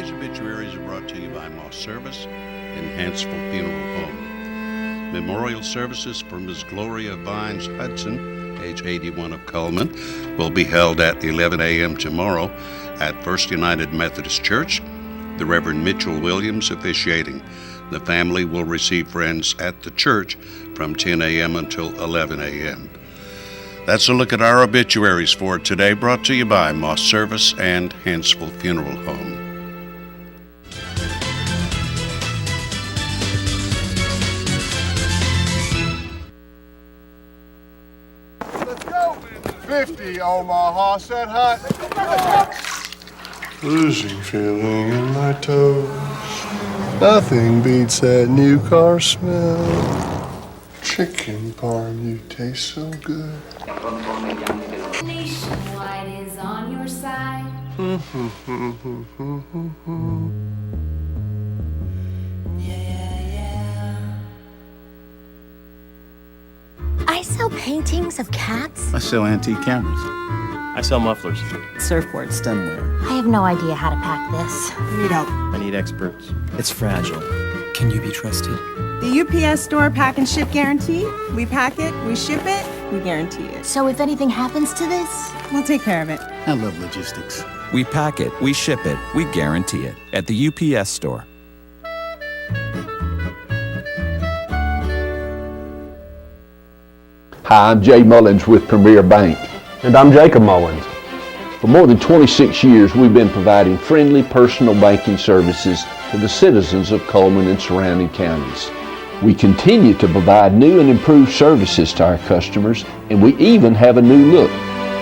Today's obituaries are brought to you by Moss Service in Hansville Funeral Home. Memorial services for Ms. Gloria Vines Hudson, age 81 of Coleman, will be held at 11 a.m. tomorrow at First United Methodist Church, the Reverend Mitchell Williams officiating. The family will receive friends at the church from 10 a.m. until 11 a.m. That's a look at our obituaries for today, brought to you by Moss Service and Hansville Funeral Home. Let's go! 50 Omaha, set high. Losing feeling in my toes. Nothing beats that new car smell. Chicken parm, you taste so good. Nationwide is on your side. Yeah. I sell paintings of cats. I sell antique cameras. I sell mufflers. Surfboard stemware. I have no idea how to pack this. I need help. I need experts. It's fragile. Can you be trusted? The UPS store pack and ship guarantee. We pack it, we ship it, we guarantee it. So if anything happens to this, We'll take care of it. I love logistics. We pack it, we ship it, we guarantee it at the UPS store. Hi, I'm Jay Mullins with Premier Bank. And I'm Jacob Mullins. For more than 26 years, we've been providing friendly personal banking services to the citizens of Coleman and surrounding counties. We continue to provide new and improved services to our customers, and we even have a new look.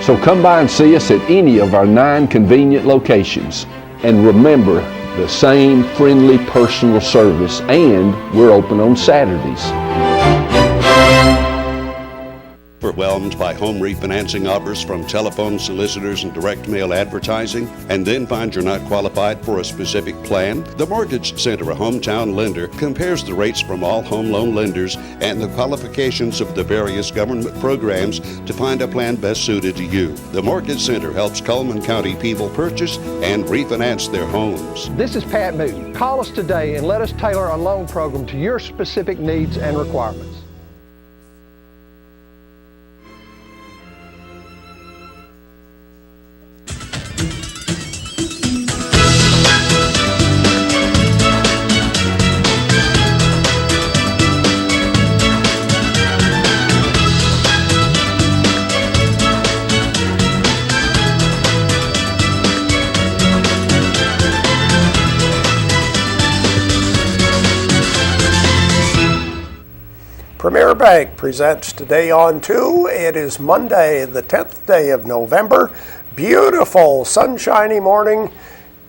So come by and see us at any of our 9 convenient locations. And remember, the same friendly personal service, and we're open on Saturdays. Overwhelmed by home refinancing offers from telephone solicitors and direct mail advertising, and then find you're not qualified for a specific plan? The Mortgage Center, a hometown lender, compares the rates from all home loan lenders and the qualifications of the various government programs to find a plan best suited to you. The Mortgage Center helps Coleman County people purchase and refinance their homes. This is Pat Newton. Call us today and let us tailor a loan program to your specific needs and requirements. Premier Bank presents Today on 2. It is Monday, the 10th day of November. Beautiful, sunshiny morning,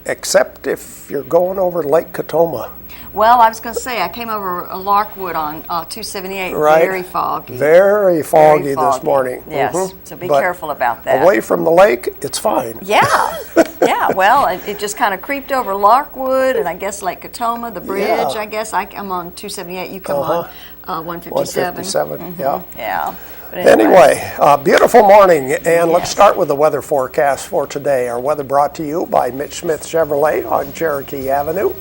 except if you're going over Lake Katoma. Well, I was going to say, I came over Larkwood on 278, right. Very foggy. Very foggy this morning. Yes, so be But careful about that. Away from the lake, it's fine. Yeah, yeah, well, it just kind of creeped over Larkwood, and I guess Lake Katoma, the bridge, Yeah. I guess. I'm on 278, you come on 157. 157, yeah. Yeah. But Anyway, beautiful morning, and let's start with the weather forecast for today. Our weather brought to you by Mitch Smith Chevrolet on Cherokee Avenue.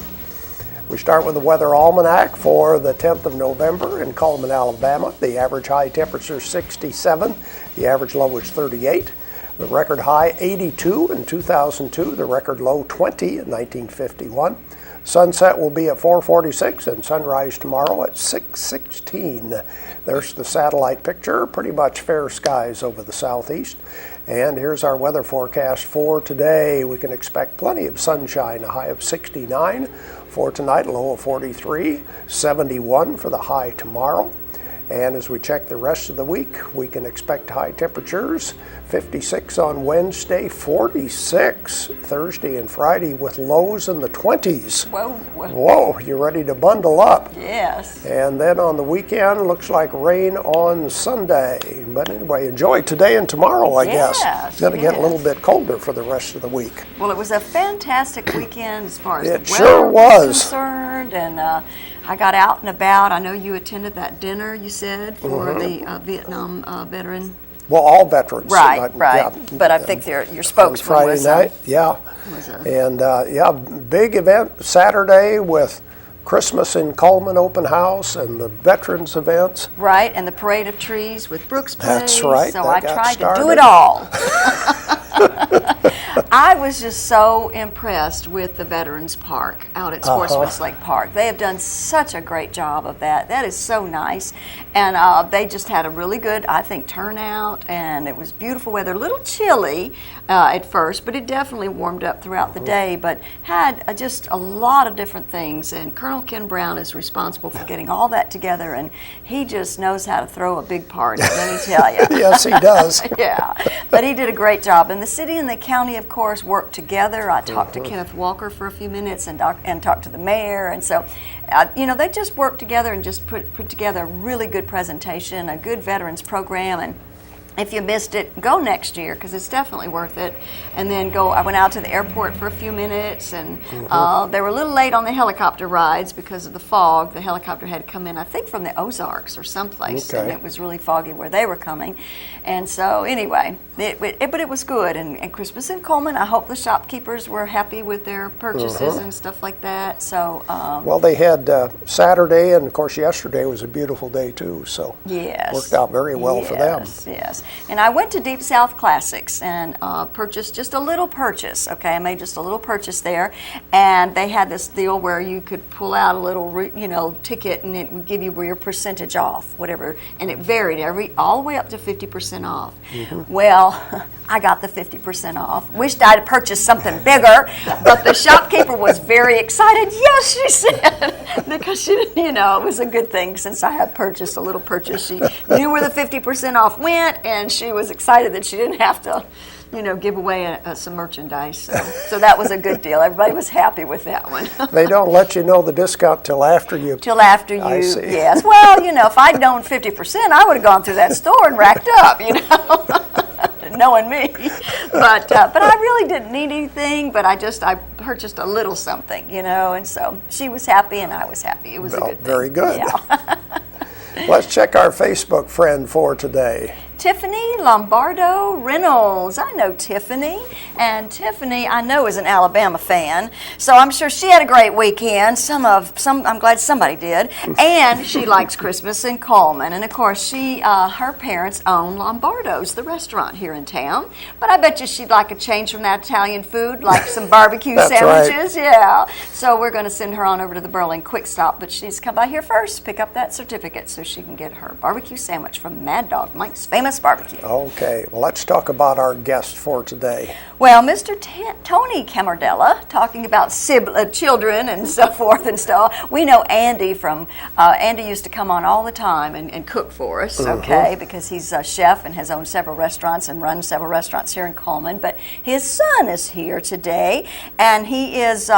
We start with the weather almanac for the 10th of November in Coleman, Alabama. The average high temperature is 67. The average low is 38. The record high 82 in 2002. The record low 20 in 1951. Sunset will be at 4:46 and sunrise tomorrow at 6:16. There's the satellite picture. Pretty much fair skies over the southeast. And here's our weather forecast for today. We can expect plenty of sunshine, a high of 69 for tonight, a low of 43, 71 for the high tomorrow. And as we check the rest of the week, we can expect high temperatures, 56 on Wednesday, 46 Thursday and Friday with lows in the 20s. Whoa, you ready to bundle up? Yes. And then on the weekend, looks like rain on Sunday. But anyway, enjoy today and tomorrow, I guess. It's going to get a little bit colder for the rest of the week. Well, it was a fantastic weekend as far as It the weather sure was concerned, and I got out and about. I know you attended that dinner, you said, for the Vietnam veteran Well, all veterans. Right. Yeah. But I think your On spokesman Friday was night, yeah. And big event Saturday with Christmas in Coleman open house and the veterans events. right, and the parade of trees with Brooks Place. That's right, So that I got tried to started. do it all. I was just so impressed with the Veterans Park out at Sportsman's Lake Park. They have done such a great job of that. That is so nice. And they just had a really good, I think, turnout, and it was beautiful weather. A little chilly at first, but it definitely warmed up throughout the day, but had just a lot of different things. And Colonel Ken Brown is responsible for getting all that together, and he just knows how to throw a big party, let me tell you. Yes, he does. Yeah, but he did a great job. And the city and the county, of course, worked together. I talked to Kenneth Walker for a few minutes and talked to the mayor. And so, they just worked together and just put together a really good presentation, a good veterans program. And if you missed it, go next year because it's definitely worth it. And then I went out to the airport for a few minutes, and they were a little late on the helicopter rides because of the fog. The helicopter had come in, I think, from the Ozarks or someplace, and it was really foggy where they were coming. And so anyway, but it was good. And Christmas in Coleman, I hope the shopkeepers were happy with their purchases and stuff like that. So well, they had Saturday, and of course yesterday was a beautiful day too, so yes, worked out very well for them. Yes. And I went to Deep South Classics and purchased just a little purchase. Okay, I made just a little purchase there, and they had this deal where you could pull out a little, ticket, and it would give you your percentage off, whatever, and it varied all the way up to 50% off. Well, I got the 50% off. Wished I'd have purchased something bigger, but the shopkeeper was very excited. Yes, she said, because she didn't, it was a good thing since I had purchased a little purchase. She knew where the 50% off went, and she was excited that she didn't have to, give away some merchandise. So that was a good deal. Everybody was happy with that one. They don't let you know the discount till after you. I see. Yes. Well, if I'd known 50%, I would have gone through that store and racked up, knowing me. But I really didn't need anything, but I purchased a little something, and so she was happy and I was happy. It was a good thing. Very good. Yeah. Let's check our Facebook friend for today. Tiffany Lombardo Reynolds. I know Tiffany, and Tiffany I know is an Alabama fan, so I'm sure she had a great weekend. I'm glad somebody did, and she likes Christmas in Coleman. And of course, her parents own Lombardo's, the restaurant here in town. But I bet you she'd like a change from that Italian food, like some barbecue sandwiches. Right. Yeah. So we're going to send her on over to the Berlin Quick Stop, but she needs to come by here first, pick up that certificate, so she can get her barbecue sandwich from Mad Dog Mike's Famous Barbecue. Okay, well, let's talk about our guest for today. Well, Mr. Tony Camardella, talking about children and so forth and stuff. We know Andy from, Andy used to come on all the time and cook for us, okay, because he's a chef and has owned several restaurants and runs several restaurants here in Coleman. But his son is here today, and he is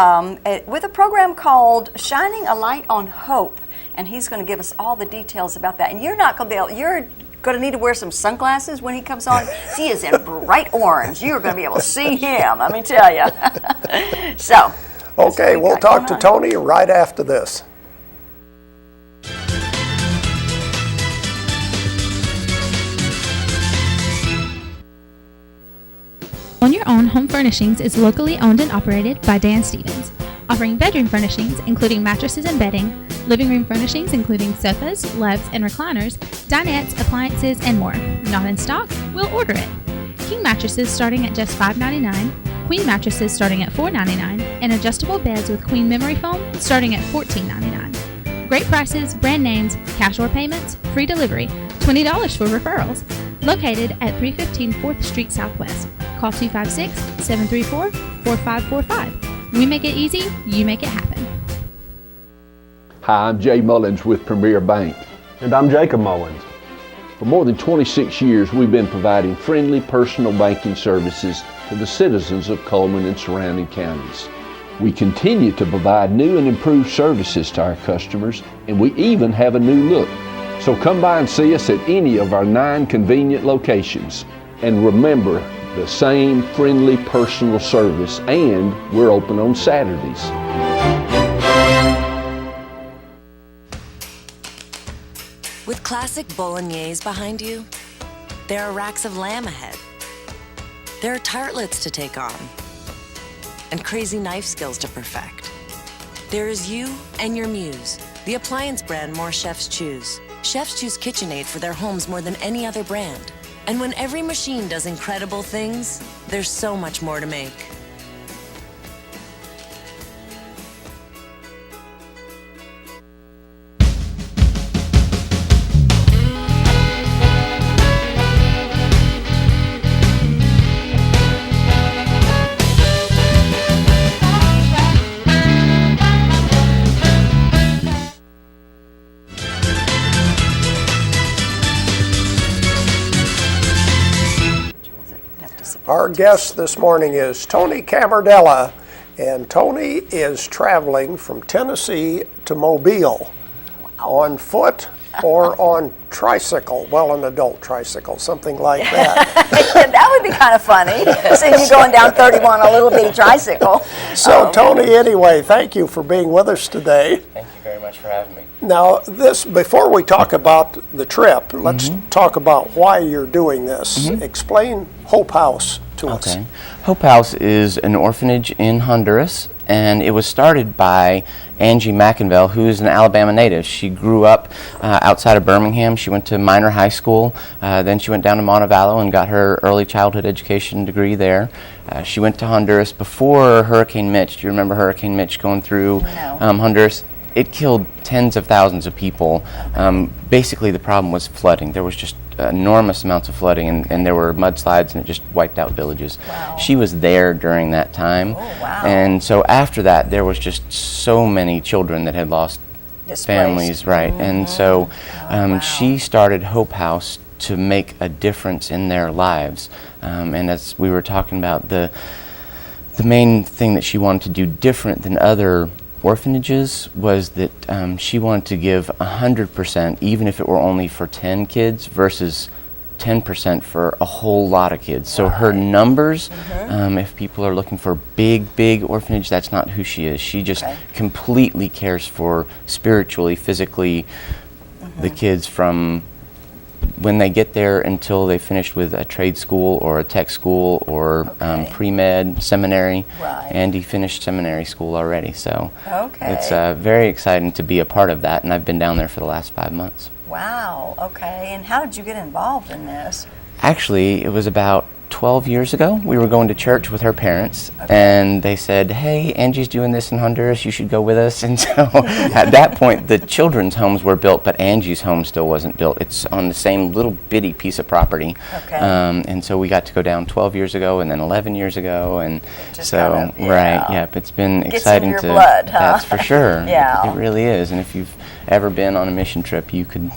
with a program called Shining a Light on Hope, and he's going to give us all the details about that. And you're not going to be able, you're going to need to wear some sunglasses when he comes on. He is in bright orange. You're going to be able to see him, let me tell you. So. Okay, we'll talk to Tony right after this. On Your Own Home Furnishings is locally owned and operated by Dan Stevens, offering bedroom furnishings including mattresses and bedding, living room furnishings including sofas, loves, and recliners, dinettes, appliances, and more. Not in stock? We'll order it. King mattresses starting at just $5.99, queen mattresses starting at $4.99, and adjustable beds with queen memory foam starting at $14.99. Great prices, brand names, cash or payments, free delivery, $20 for referrals. Located at 315 4th Street Southwest. Call 256-734-4545. We make it easy, you make it happen. Hi, I'm Jay Mullins with Premier Bank. And I'm Jacob Mullins. For more than 26 years, we've been providing friendly personal banking services to the citizens of Coleman and surrounding counties. We continue to provide new and improved services to our customers, and we even have a new look. So come by and see us at any of our 9 convenient locations. And remember, the same friendly personal service, and we're open on Saturdays. With classic bolognese behind you, There are racks of lamb ahead. There are tartlets to take on. And crazy knife skills to perfect. There is you and your muse, the appliance brand more chefs choose. Chefs choose KitchenAid for their homes more than any other brand. And when every machine does incredible things, there's so much more to make. Our guest this morning is Tony Camardella, and Tony is traveling from Tennessee to Mobile on foot or on tricycle, well, an adult tricycle, something like that. That would be kind of funny, seeing you going down 31 on a little bitty tricycle. So, Tony, anyway, thank you for being with us today. Thank you very much for having me. Now, before we talk about the trip, let's talk about why you're doing this. Explain Hope House to us. Okay. Hope House is an orphanage in Honduras, and it was started by Angie McInville, who is an Alabama native. She grew up outside of Birmingham. She went to Minor High School. Then she went down to Montevallo and got her early childhood education degree there. She went to Honduras before Hurricane Mitch. Do you remember Hurricane Mitch going through Honduras? It killed tens of thousands of people. Basically, the problem was flooding. There was just enormous amounts of flooding, and there were mudslides, and it just wiped out villages. Wow. She was there during that time. Oh, wow. And so after that, there was just so many children that had lost families, right? And so she started Hope House to make a difference in their lives. And as we were talking about, the main thing that she wanted to do different than other orphanages was that she wanted to give 100%, even if it were only for 10 kids, versus 10% for a whole lot of kids. So her numbers, if people are looking for big orphanage, that's not who she is. She just completely cares for spiritually, physically, the kids from when they get there until they finish with a trade school or a tech school or pre-med seminary. Andy finished seminary school already, so it's very exciting to be a part of that, and I've been down there for the last 5 months. Wow, okay. And how did you get involved in this? Actually, it was about 12 years ago. We were going to church with her parents, and they said, hey, Angie's doing this in Honduras, you should go with us. And so at that point, the children's homes were built, but Angie's home still wasn't built. It's on the same little bitty piece of property. And so we got to go down 12 years ago, and then 11 years ago, and so, it's been exciting in your blood, huh? That's for sure. Yeah. It really is, and if you've ever been on a mission trip, you can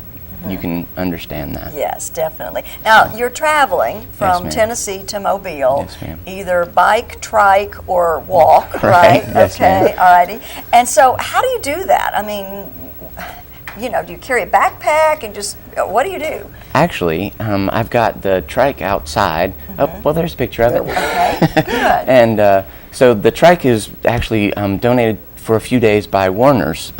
understand that. Yes, definitely. Now, you're traveling from Tennessee to Mobile, either bike, trike, or walk, right? Yes, okay, all righty. And so, how do you do that? I mean, do you carry a backpack and just, what do you do? Actually, I've got the trike outside. Oh, well, there's a picture of it. Okay, good. And so the trike is actually donated for a few days by Warner's.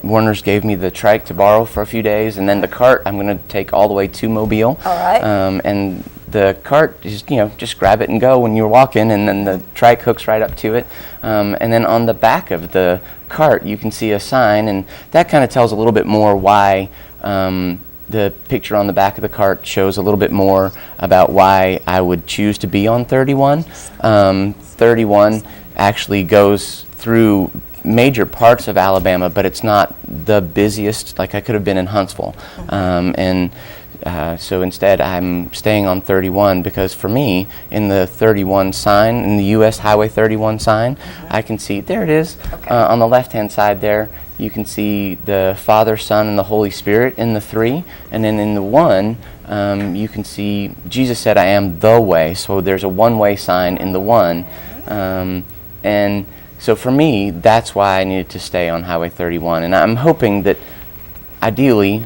Warner's gave me the trike to borrow for a few days, and then the cart I'm going to take all the way to Mobile. All right. And the cart is, just grab it and go when you're walking, and then the trike hooks right up to it. And then on the back of the cart, you can see a sign, and that kind of tells a little bit more why the picture on the back of the cart shows a little bit more about why I would choose to be on 31. 31 actually goes through major parts of Alabama, but it's not the busiest. Like, I could have been in Huntsville. So instead I'm staying on 31 because for me, in the 31 sign, in the U.S. Highway 31 sign, I can see, there it is, on the left-hand side there, you can see the Father, Son, and the Holy Spirit in the 3, and then in the 1, you can see, Jesus said, I am the way, so there's a one-way sign in the 1, and so for me, that's why I needed to stay on Highway 31, and I'm hoping that ideally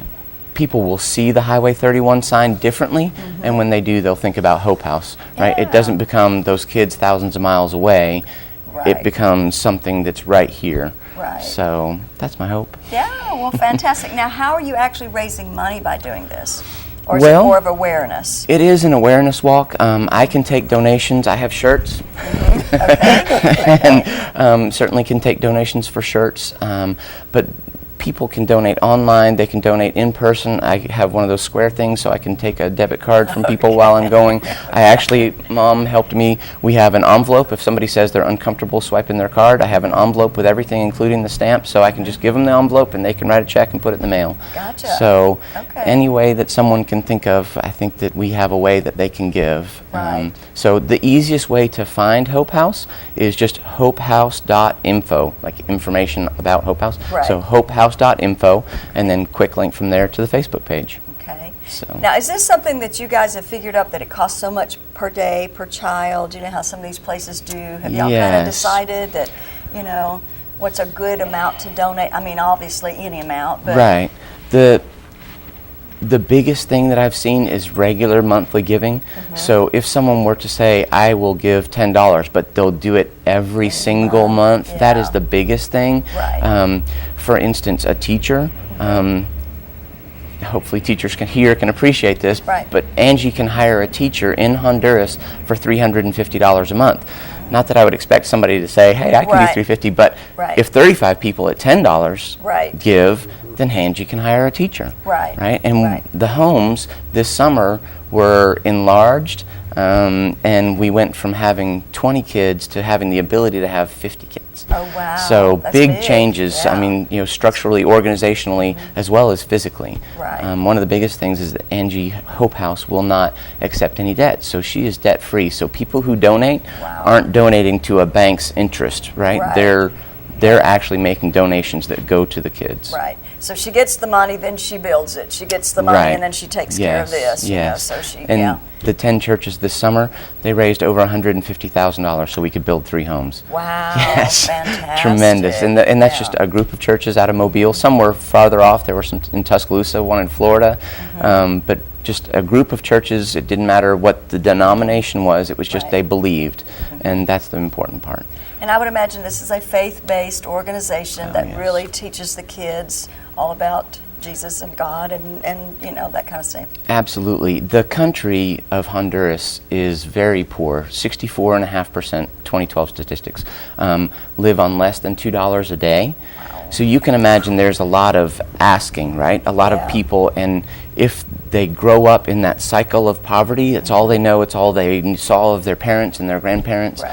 people will see the Highway 31 sign differently, and when they do, they'll think about Hope House, right? It doesn't become those kids thousands of miles away. It becomes something that's right here. So that's my hope. Yeah, well, fantastic. Now, how are you actually raising money by doing this? Or is it more of awareness? It is an awareness walk. I can take donations. I have shirts. And certainly can take donations for shirts. But people can donate online. They can donate in person. I have one of those square things so I can take a debit card from people while I'm going. Mom helped me. We have an envelope. If somebody says they're uncomfortable swiping their card, I have an envelope with everything, including the stamp, so I can just give them the envelope and they can write a check and put it in the mail. Gotcha. So any way that someone can think of, I think that we have a way that they can give. Right. So the easiest way to find Hope House is just hopehouse.info, like information about Hope House. Right. So hopehouse.info, and then quick link from there to the Facebook page. Okay. So. Now, is this something that you guys have figured out that it costs so much per day, per child? You know how some of these places do? Have y'all kind of decided that, you know, what's a good amount to donate? I mean, obviously any amount, but... Right. The biggest thing that I've seen is regular monthly giving. So if someone were to say, I will give $10, but they'll do it every single month, that is the biggest thing. Right. For instance, a teacher, hopefully teachers can appreciate this, but Angie can hire a teacher in Honduras for $350 a month. Not that I would expect somebody to say, hey, I can do $350, but if 35 people at $10 give, then Angie can hire a teacher. Right. And the homes this summer were enlarged, and we went from having 20 kids to having the ability to have 50 kids. Oh, wow. So That's big changes, yeah. I mean, you know, structurally, organizationally, as well as physically. Right. One of the biggest things is that Angie Hope House will not accept any debt, so she is debt free. So people who donate aren't donating to a bank's interest, right? They're actually making donations that go to the kids. Right. So she gets the money, then she builds it. She gets the money, and then she takes care of this. Yes. You know, so she, and the 10 churches this summer, they raised over $150,000 so we could build 3 homes. Wow. Yes. Fantastic. Tremendous. And that's just a group of churches out of Mobile. Some were farther off. There were some in Tuscaloosa, one in Florida. But just a group of churches. It didn't matter what the denomination was. It was just they believed. And that's the important part. And I would imagine this is a faith-based organization that really teaches the kids all about Jesus and God and you know, that kind of stuff. Absolutely. The country of Honduras is very poor. 64.5%, 2012 statistics, live on less than $2 a day. So you can imagine there's a lot of asking, right? A lot of people, and if they grow up in that cycle of poverty, it's all they know, it's all they saw of their parents and their grandparents.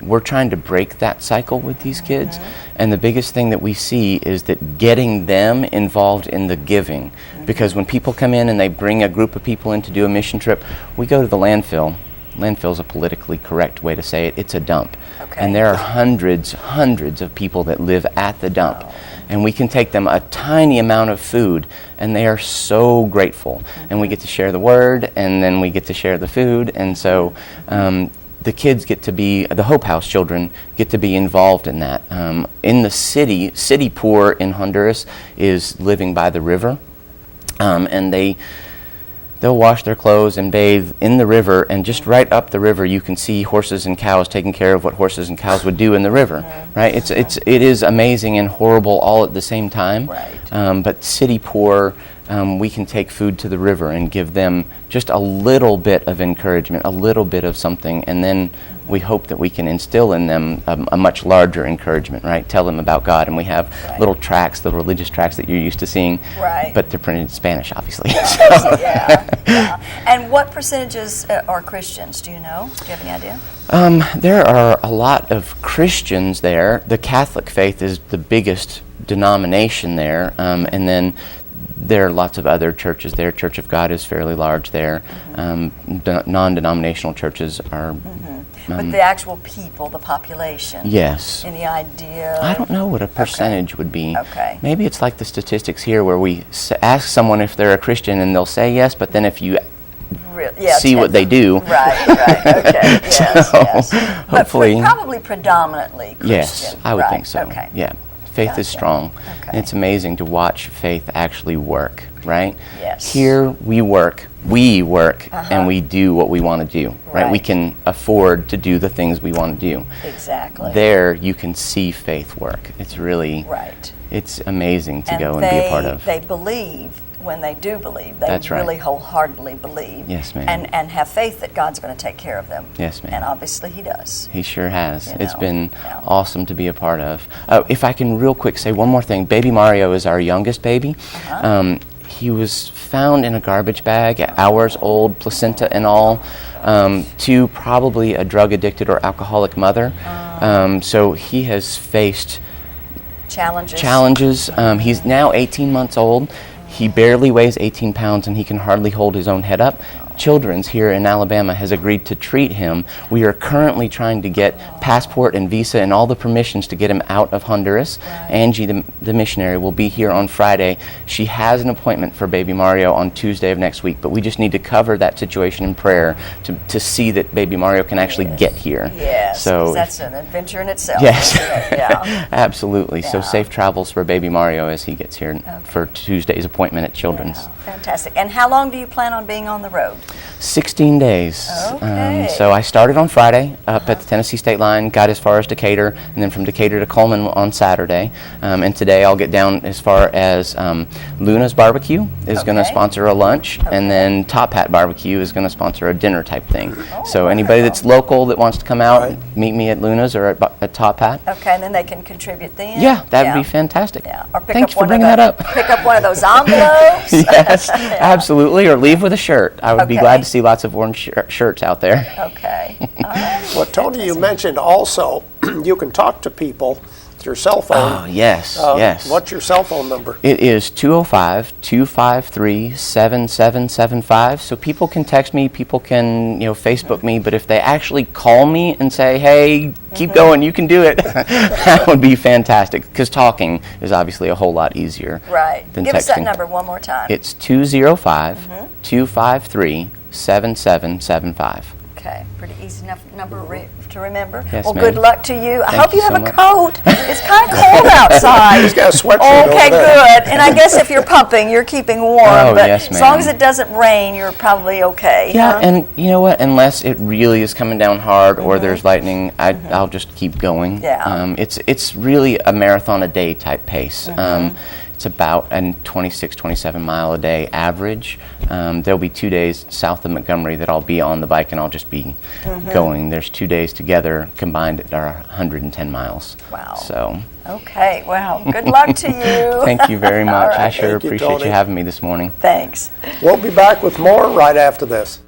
We're trying to break that cycle with these kids, and the biggest thing that we see is that getting them involved in the giving. Because when people come in and they bring a group of people in to do a mission trip, we go to the landfill. Landfill's a politically correct way to say it. It's a dump. And there are hundreds of people that live at the dump. And we can take them a tiny amount of food, and they are so grateful. And we get to share the word, and then we get to share the food. And so the kids get to be, the Hope House children get to be involved in that. In the city poor in Honduras is living by the river. And they'll wash their clothes and bathe in the river, and just right up the river you can see horses and cows taking care of what horses and cows would do in the river, right? It is amazing and horrible all at the same time. But city poor, we can take food to the river and give them just a little bit of encouragement, a little bit of something, and then we hope that we can instill in them a much larger encouragement, right? Tell them about God, and we have little tracts, the religious tracts that you're used to seeing, but they're printed in Spanish, obviously. And what percentages are Christians? Do you know? Do you have any idea? There are a lot of Christians there. The Catholic faith is the biggest denomination there, and then there are lots of other churches there. Church of God is fairly large there. Non-denominational churches are... but the actual people, the population? Yes. Any idea? I don't know what a percentage would be. Maybe it's like the statistics here where we ask someone if they're a Christian and they'll say yes, but then if you see what they do. Okay, yes. Hopefully. But probably predominantly Christian. Yes, I would think so. Yeah. Faith is strong. And it's amazing to watch faith actually work, right? Yes. Here we work, and we do what we want to do, right? We can afford to do the things we want to do. Exactly. There you can see faith work. It's really, it's amazing to go and be a part of. They believe when they do believe, they That's right. really wholeheartedly believe. Yes, ma'am. And have faith that God's going to take care of them. Yes, ma'am. And obviously He does. He sure has. You It's know, been yeah. awesome to be a part of. If I can real quick say one more thing. Baby Mario is our youngest baby. He was found in a garbage bag, hours old, placenta and all, to probably a drug-addicted or alcoholic mother. So he has faced challenges. He's now 18 months old. He barely weighs 18 pounds and he can hardly hold his own head up. Children's here in Alabama has agreed to treat him. We are currently trying to get passport and visa and all the permissions to get him out of Honduras. Angie, the missionary, will be here on Friday. She has an appointment for baby Mario on Tuesday of next week, but we just need to cover that situation in prayer to see that baby Mario can actually get here. Yes, so that's an adventure in itself. Yes, Yeah. absolutely. So Yeah. safe travels for baby Mario as he gets here for Tuesday's appointment at Children's. Fantastic. And how long do you plan on being on the road? 16 days. Okay. So I started on Friday up at the Tennessee state line, got as far as Decatur, and then from Decatur to Coleman on Saturday. And today I'll get down as far as Luna's Barbecue is going to sponsor a lunch, and then Top Hat Barbecue is going to sponsor a dinner type thing. So anybody that's local that wants to come out, meet me at Luna's or at Top Hat. Okay, and then they can contribute then? Yeah, that would be fantastic. Yeah. Or pick Thanks up for one bringing of the, that up. Pick up one of those envelopes. Yes, absolutely, or leave with a shirt. I would be glad to see lots of orange shirts out there. Okay. All right. Well, Tony, you mentioned also you can talk to people with your cell phone. Oh, yes, yes. What's your cell phone number? It is 205-253-7775. So people can text me, people can, Facebook me, but if they actually call me and say, hey, keep going, you can do it, that would be fantastic, because talking is obviously a whole lot easier than Give texting. us that number one more time. It's 205-253-7775. Okay, pretty easy enough number to remember. Yes, well, ma'am. good luck to you. I Thank hope you you have so a much. coat. It's kind of cold outside. He's got a sweatshirt Okay, over there. good. And I guess if you're pumping, you're keeping warm. Oh, but yes, as long ma'am. as it doesn't rain, you're probably okay. Yeah, huh? and you know what? Unless it really is coming down hard or there's lightning, I'll just keep going. Yeah. It's really a marathon a day type pace. It's about a 26, 27 mile a day average. There'll be 2 days south of Montgomery that I'll be on the bike and I'll just be going. There's 2 days together combined that are 110 miles. Wow. So. Okay, well, good luck to you. Thank you very much. All I right. sure Thank you, appreciate Tony. you having me this morning. Thanks. We'll be back with more right after this.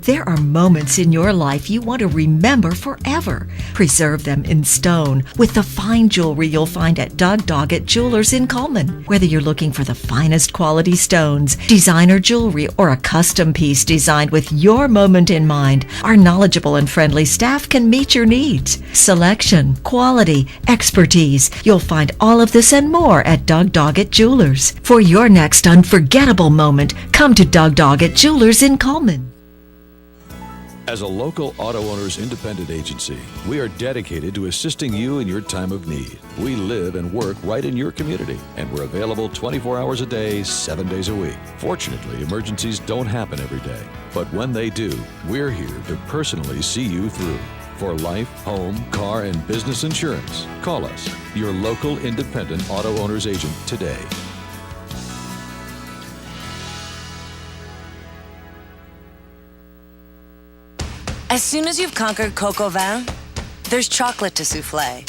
There are moments in your life you want to remember forever. Preserve them in stone with the fine jewelry you'll find at Doug Doggett Jewelers in Coleman. Whether you're looking for the finest quality stones, designer jewelry, or a custom piece designed with your moment in mind, our knowledgeable and friendly staff can meet your needs. Selection, quality, expertise. You'll find all of this and more at Doug Doggett Jewelers. For your next unforgettable moment, come to Doug Doggett Jewelers in Coleman. As a local auto owners independent agency, we are dedicated to assisting you in your time of need. We live and work right in your community, and we're available 24 hours a day, 7 days a week. Fortunately, emergencies don't happen every day, but when they do, we're here to personally see you through. For life, home, car, and business insurance, call us, your local independent auto owners agent today. As soon as you've conquered coq au vin, there's chocolate to souffle.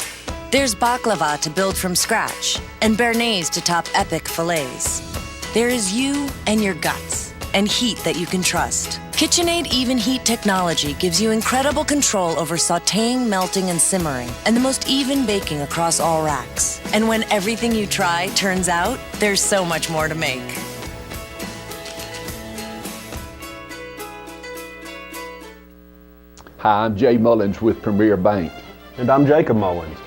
There's baklava to build from scratch, and béarnaise to top epic fillets. There is you and your guts, and heat that you can trust. KitchenAid Even Heat technology gives you incredible control over sautéing, melting, and simmering, and the most even baking across all racks. And when everything you try turns out, there's so much more to make. Hi, I'm Jay Mullins with Premier Bank. And I'm Jacob Mullins.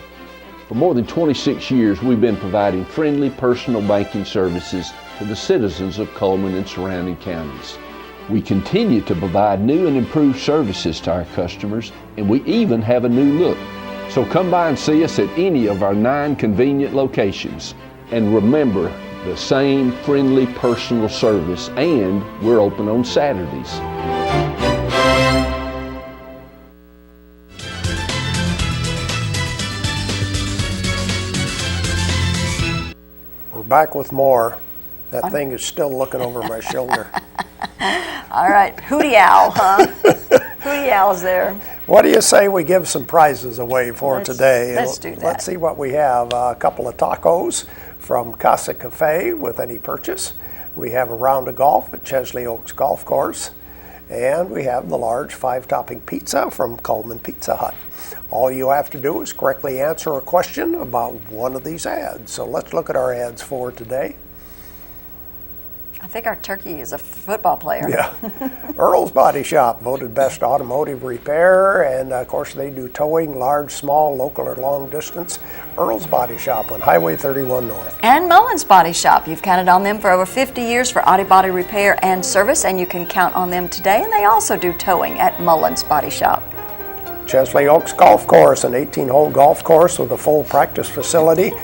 For more than 26 years, we've been providing friendly personal banking services to the citizens of Coleman and surrounding counties. We continue to provide new and improved services to our customers, and we even have a new look. So come by and see us at any of our 9 convenient locations. And remember, the same friendly personal service, and we're open on Saturdays. back with more. That thing is still looking over my shoulder. All right, Hootie Owl, huh? Hootie Owl's there. What do you say we give some prizes away for today? Let's do that. Let's see what we have. A couple of tacos from Casa Cafe with any purchase. We have a round of golf at Chesley Oaks Golf Course. And we have the large 5-topping pizza from Coleman Pizza Hut. All you have to do is correctly answer a question about one of these ads. So let's look at our ads for today. I think our turkey is a football player. Yeah. Earl's Body Shop, voted best automotive repair, and of course they do towing, large, small, local, or long distance. Earl's Body Shop on Highway 31 North. And Mullins Body Shop. You've counted on them for over 50 years for auto body repair and service, and you can count on them today. And they also do towing at Mullins Body Shop. Chesley Oaks Golf Course, an 18-hole golf course with a full practice facility.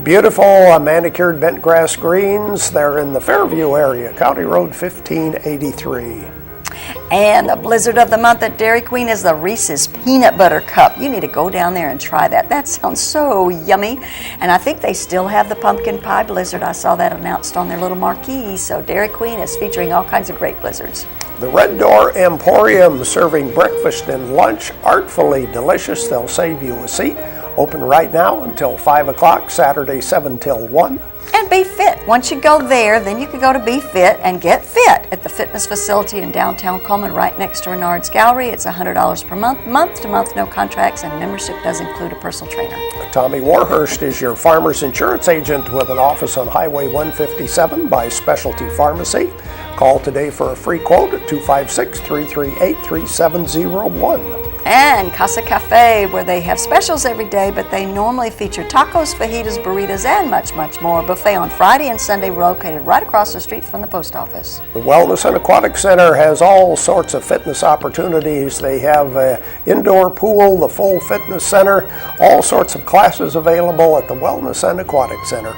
Beautiful manicured bent grass greens. They're in the Fairview area, County Road 1583. And the blizzard of the month at Dairy Queen is the Reese's Peanut Butter Cup. You need to go down there and try that. That sounds so yummy. And I think they still have the pumpkin pie blizzard. I saw that announced on their little marquee. So Dairy Queen is featuring all kinds of great blizzards. The Red Door Emporium, serving breakfast and lunch, artfully delicious. They'll save you a seat. Open right now until 5 o'clock, Saturday 7 till 1. And Be Fit. Once you go there, then you can go to Be Fit and get fit at the fitness facility in downtown Coleman right next to Renard's Gallery. It's $100 per month, month to month, no contracts, and membership does include a personal trainer. Tommy Warhurst is your farmer's insurance agent with an office on Highway 157 by Specialty Pharmacy. Call today for a free quote at 256-338-3701. And Casa Cafe, where they have specials every day, but they normally feature tacos, fajitas, burritos, and much, much more. Buffet on Friday and Sunday, located right across the street from the post office. The Wellness and Aquatic Center has all sorts of fitness opportunities. They have an indoor pool, the full fitness center, all sorts of classes available at the Wellness and Aquatic Center.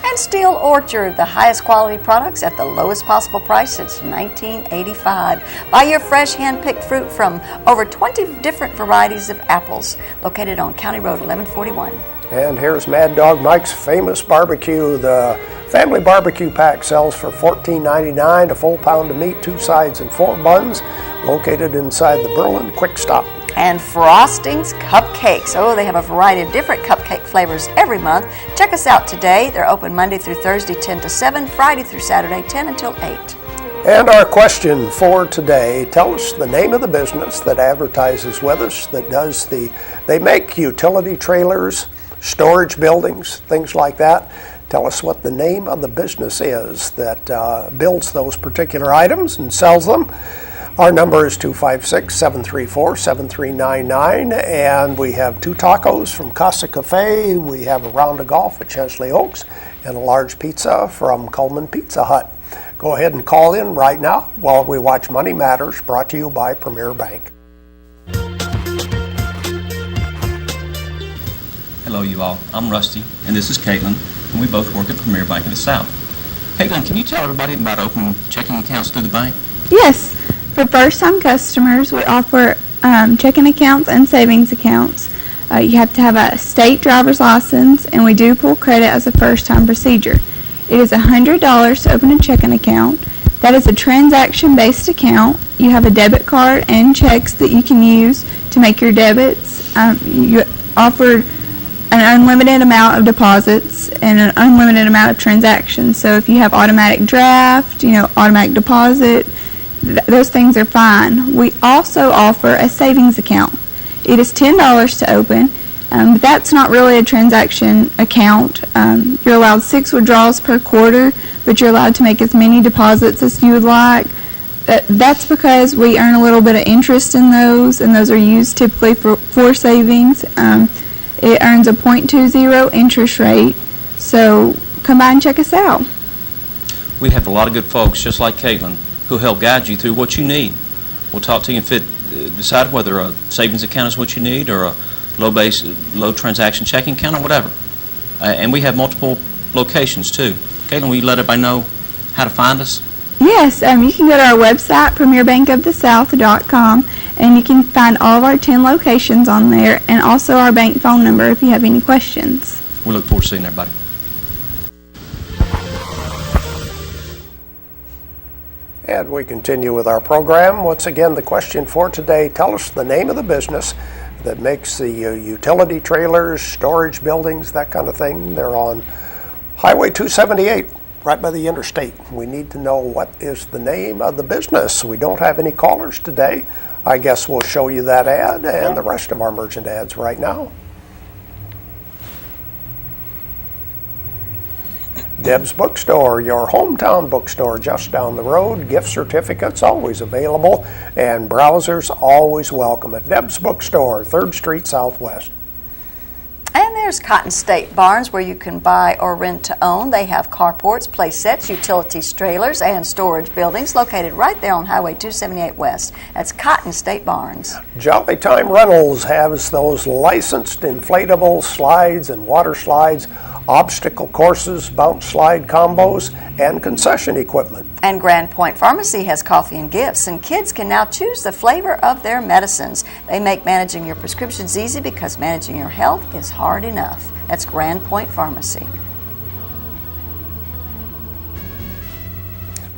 And Steel Orchard, the highest quality products at the lowest possible price since 1985. Buy your fresh hand-picked fruit from over 20 different varieties of apples, located on County Road 1141. And here's Mad Dog Mike's Famous Barbecue. The family barbecue pack sells for $14.99, a full pound of meat, 2 sides and 4 buns, located inside the Berlin Quick Stop. And Frosting's Cupcakes. Oh, they have a variety of different cupcake flavors every month. Check us out today. They're open Monday through Thursday, 10 to 7, Friday through Saturday, 10 until 8. And our question for today, tell us the name of the business that advertises with us, that does they make utility trailers, storage buildings, things like that. Tell us what the name of the business is that builds those particular items and sells them. Our number is 256-734-7399, and we have 2 tacos from Casa Cafe. We have a round of golf at Chesley Oaks and a large pizza from Coleman Pizza Hut. Go ahead and call in right now while we watch Money Matters, brought to you by Premier Bank. Hello, you all. I'm Rusty, and this is Caitlin, and we both work at Premier Bank of the South. Caitlin, can you tell everybody about opening checking accounts through the bank? Yes. For first-time customers, we offer checking accounts and savings accounts. You have to have a state driver's license, and we do pull credit as a first-time procedure. It is $100 to open a checking account. That is a transaction-based account. You have a debit card and checks that you can use to make your debits. You offer an unlimited amount of deposits and an unlimited amount of transactions. So if you have automatic draft, automatic deposit, those things are fine. We also offer a savings account. It is $10 to open, but that's not really a transaction account. You're allowed 6 withdrawals per quarter, but you're allowed to make as many deposits as you would like. That's because we earn a little bit of interest in those, and those are used typically for savings. It earns a 0.20 interest rate, so come by and check us out. We have a lot of good folks, just like Caitlin, who'll help guide you through what you need. We'll talk to you and decide whether a savings account is what you need or a low transaction checking account or whatever. And we have multiple locations too. Caitlin, will you let everybody know how to find us? Yes, you can go to our website, premierbankofthesouth.com, and you can find all of our 10 locations on there, and also our bank phone number if you have any questions. We look forward to seeing everybody. And we continue with our program. Once again, the question for today, tell us the name of the business that makes the utility trailers, storage buildings, that kind of thing. They're on Highway 278, right by the interstate. We need to know what is the name of the business. We don't have any callers today. I guess we'll show you that ad and the rest of our merchant ads right now. Deb's Bookstore, your hometown bookstore just down the road. Gift certificates always available, and browsers always welcome at Deb's Bookstore, 3rd Street Southwest. And there's Cotton State Barns, where you can buy or rent to own. They have carports, play sets, utilities, trailers, and storage buildings located right there on Highway 278 West. That's Cotton State Barns. Jolly Time Rentals has those licensed inflatable slides and water slides, obstacle courses, bounce slide combos, and concession equipment. And Grand Point Pharmacy has coffee and gifts, and kids can now choose the flavor of their medicines. They make managing your prescriptions easy because managing your health is hard enough. That's Grand Point Pharmacy.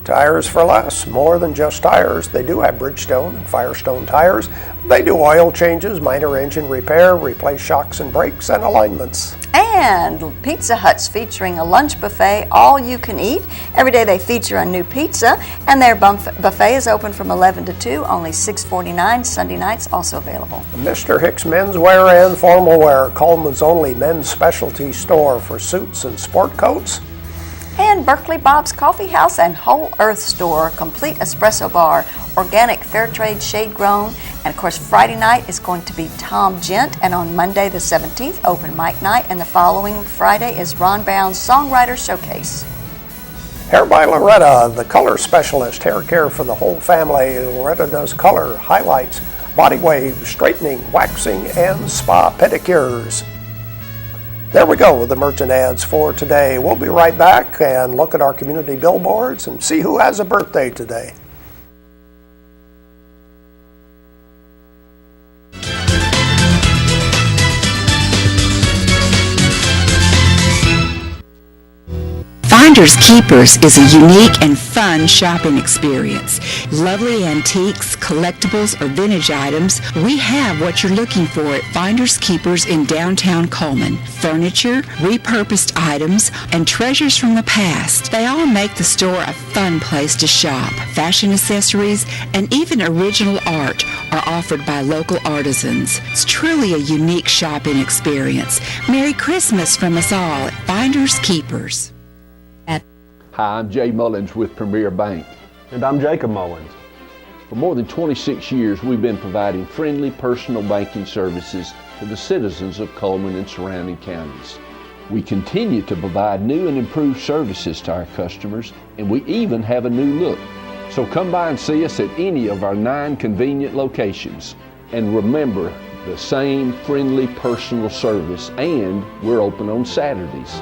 Tires for less, more than just tires. They do have Bridgestone and Firestone tires. They do oil changes, minor engine repair, replace shocks and brakes, and alignments. And Pizza Hut's featuring a lunch buffet, all you can eat. Every day they feature a new pizza, and their buffet is open from 11 to 2, only $6.49. Sunday nights also available. Mr. Hicks Menswear and Formal Wear, Coleman's only men's specialty store for suits and sport coats. And Berkeley Bob's Coffee House and Whole Earth Store, complete espresso bar, organic, fair trade, shade grown. And of course, Friday night is going to be Tom Gent, and on Monday the 17th, open mic night, and the following Friday is Ron Brown's Songwriter Showcase. Hair by Loretta, the color specialist, hair care for the whole family. Loretta does color, highlights, body wave, straightening, waxing, and spa pedicures. There we go with the merchant ads for today. We'll be right back and look at our community billboards and see who has a birthday today. Finders Keepers is a unique and fun shopping experience. Lovely antiques, collectibles, or vintage items, we have what you're looking for at Finders Keepers in downtown Coleman. Furniture, repurposed items, and treasures from the past. They all make the store a fun place to shop. Fashion accessories and even original art are offered by local artisans. It's truly a unique shopping experience. Merry Christmas from us all at Finders Keepers. Hi, I'm Jay Mullins with Premier Bank. And I'm Jacob Mullins. For more than 26 years, we've been providing friendly personal banking services to the citizens of Coleman and surrounding counties. We continue to provide new and improved services to our customers, and we even have a new look. So come by and see us at any of our 9 convenient locations. And remember, the same friendly personal service, and we're open on Saturdays.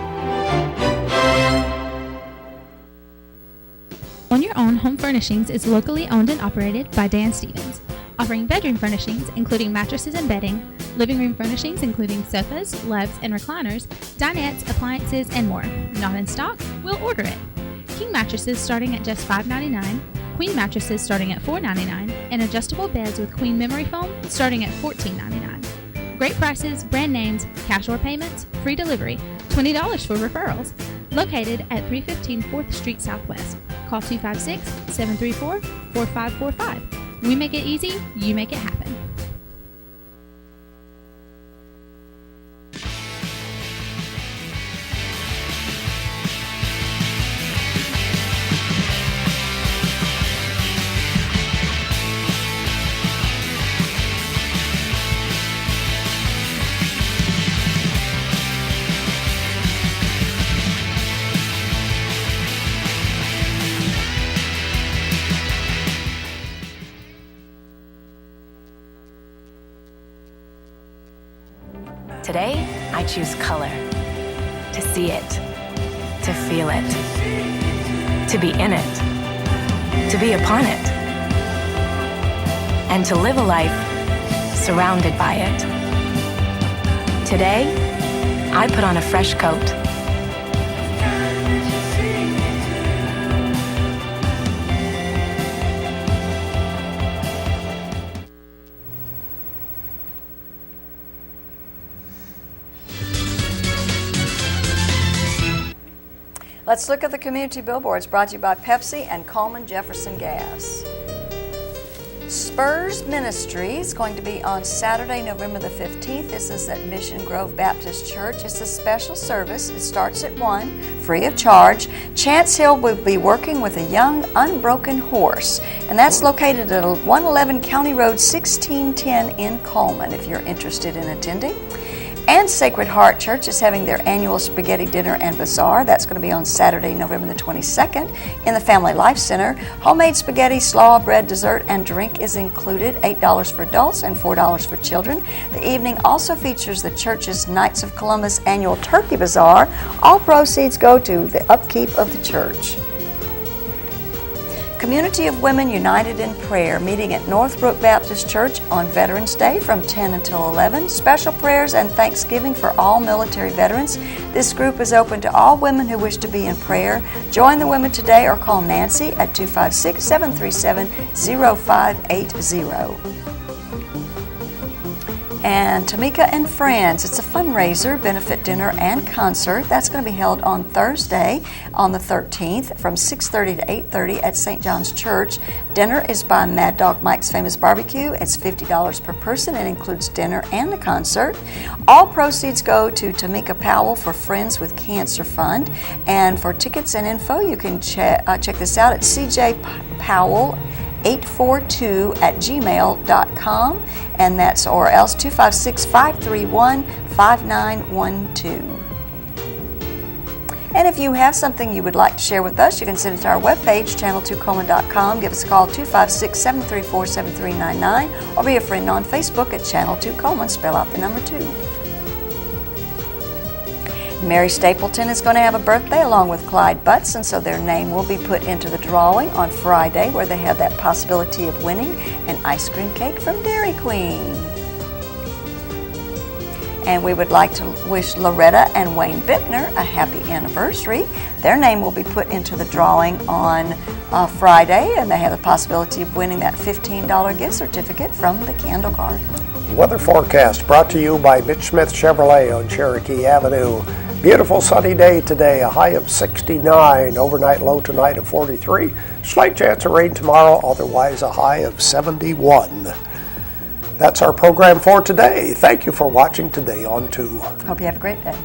On Your Own Home Furnishings is locally owned and operated by Dan Stevens, offering bedroom furnishings including mattresses and bedding, living room furnishings including sofas, loves, and recliners, dinettes, appliances, and more. Not in stock? We'll order it. King mattresses starting at just $5.99, queen mattresses starting at $4.99, and adjustable beds with queen memory foam starting at $14.99. Great prices, brand names, cash or payments, free delivery, $20 for referrals. Located at 315 4th Street Southwest. Call 256-734-4545. We make it easy, you make it happen. Today, I choose color. To see it. To feel it. To be in it. To be upon it. And to live a life surrounded by it. Today, I put on a fresh coat. Let's look at the community billboards brought to you by Pepsi and Coleman Jefferson Gas. Spurs Ministry is going to be on Saturday, November the 15th. This is at Mission Grove Baptist Church. It's a special service. It starts at 1, free of charge. Chance Hill will be working with a young, unbroken horse, and that's located at 111 County Road 1610 in Coleman, if you're interested in attending. And Sacred Heart Church is having their annual spaghetti dinner and bazaar. That's going to be on Saturday, November the 22nd in the Family Life Center. Homemade spaghetti, slaw, bread, dessert, and drink is included, $8 for adults and $4 for children. The evening also features the church's Knights of Columbus annual turkey bazaar. All proceeds go to the upkeep of the church. Community of Women United in Prayer meeting at Northbrook Baptist Church on Veterans Day from 10 until 11. Special prayers and thanksgiving for all military veterans. This group is open to all women who wish to be in prayer. Join the women today or call Nancy at 256-737-0580. And Tamika and Friends, it's a fundraiser, benefit dinner, and concert. That's going to be held on Thursday on the 13th from 6:30 to 8:30 at St. John's Church. Dinner is by Mad Dog Mike's Famous Barbecue. It's $50 per person. It includes dinner and the concert. All proceeds go to Tamika Powell for Friends with Cancer Fund. And for tickets and info, you can check this out at cjpowell842@gmail.com, and that's or else 256-531-5912. And if you have something you would like to share with us, you can send it to our webpage, channel2coleman.com. Give us a call, 256-734-7399, or be a friend on Facebook at Channel 2 Coleman, spell out the number 2. Mary Stapleton is going to have a birthday along with Clyde Butts, and so their name will be put into the drawing on Friday, where they have that possibility of winning an ice cream cake from Dairy Queen. And we would like to wish Loretta and Wayne Bittner a happy anniversary. Their name will be put into the drawing on Friday, and they have the possibility of winning that $15 gift certificate from the Candle Card. Weather forecast brought to you by Mitch Smith Chevrolet on Cherokee Avenue. Beautiful sunny day today, a high of 69, overnight low tonight of 43. Slight chance of rain tomorrow, otherwise a high of 71. That's our program for today. Thank you for watching today on 2. Hope you have a great day.